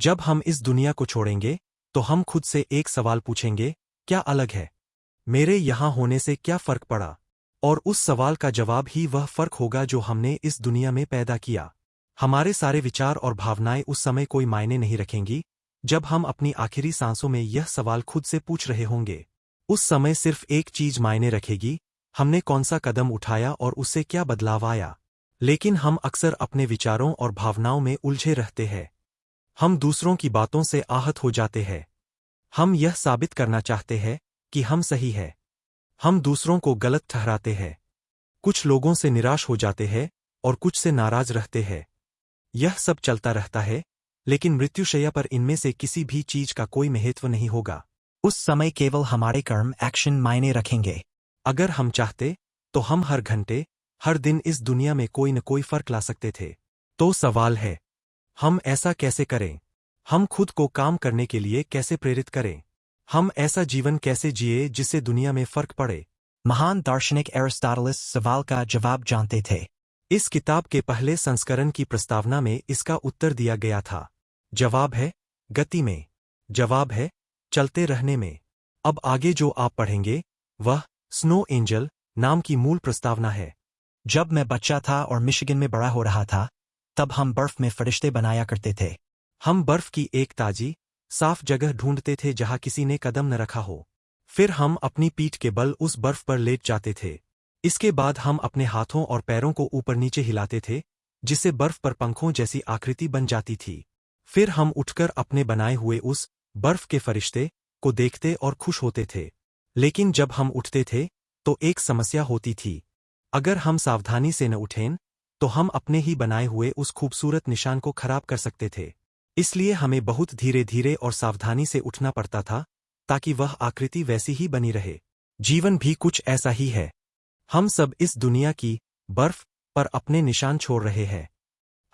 जब हम इस दुनिया को छोड़ेंगे तो हम खुद से एक सवाल पूछेंगे, क्या अलग है? मेरे यहाँ होने से क्या फर्क पड़ा? और उस सवाल का जवाब ही वह फर्क होगा जो हमने इस दुनिया में पैदा किया। हमारे सारे विचार और भावनाएं उस समय कोई मायने नहीं रखेंगी जब हम अपनी आखिरी सांसों में यह सवाल खुद से पूछ रहे होंगे। उस समय सिर्फ एक चीज मायने रखेगी, हमने कौन सा कदम उठाया और उससे क्या बदलाव आया। लेकिन हम अक्सर अपने विचारों और भावनाओं में उलझे रहते हैं। हम दूसरों की बातों से आहत हो जाते हैं। हम यह साबित करना चाहते हैं कि हम सही है। हम दूसरों को गलत ठहराते हैं। कुछ लोगों से निराश हो जाते हैं और कुछ से नाराज रहते हैं। यह सब चलता रहता है, लेकिन मृत्युशैया पर इनमें से किसी भी चीज का कोई महत्व नहीं होगा। उस समय केवल हमारे कर्म एक्शन मायने रखेंगे। अगर हम चाहते तो हम हर घंटे हर दिन इस दुनिया में कोई न कोई फर्क ला सकते थे। तो सवाल है, हम ऐसा कैसे करें? हम खुद को काम करने के लिए कैसे प्रेरित करें? हम ऐसा जीवन कैसे जिए जिससे दुनिया में फर्क पड़े? महान दार्शनिक एरिस्टोटलिस सवाल का जवाब जानते थे। इस किताब के पहले संस्करण की प्रस्तावना में इसका उत्तर दिया गया था। जवाब है गति में। जवाब है चलते रहने में। अब आगे जो आप पढ़ेंगे वह स्नो एंजल नाम की मूल प्रस्तावना है। जब मैं बच्चा था और मिशिगन में बड़ा हो रहा था, तब हम बर्फ में फरिश्ते बनाया करते थे। हम बर्फ की एक ताजी, साफ जगह ढूंढते थे जहां किसी ने कदम न रखा हो। फिर हम अपनी पीठ के बल उस बर्फ पर लेट जाते थे। इसके बाद हम अपने हाथों और पैरों को ऊपर नीचे हिलाते थे, जिससे बर्फ पर पंखों जैसी आकृति बन जाती थी। फिर हम उठकर अपने बनाए हुए उस बर्फ के फरिश्ते को देखते और खुश होते थे। लेकिन जब हम उठते थे तो एक समस्या होती थी। अगर हम सावधानी से न उठें तो हम अपने ही बनाए हुए उस खूबसूरत निशान को खराब कर सकते थे। इसलिए हमें बहुत धीरे धीरे और सावधानी से उठना पड़ता था ताकि वह आकृति वैसी ही बनी रहे। जीवन भी कुछ ऐसा ही है। हम सब इस दुनिया की बर्फ पर अपने निशान छोड़ रहे हैं।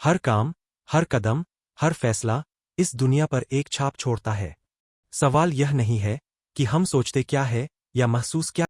हर काम, हर कदम, हर फैसला इस दुनिया पर एक छाप छोड़ता है। सवाल यह नहीं है कि हम सोचते क्या है या महसूस क्या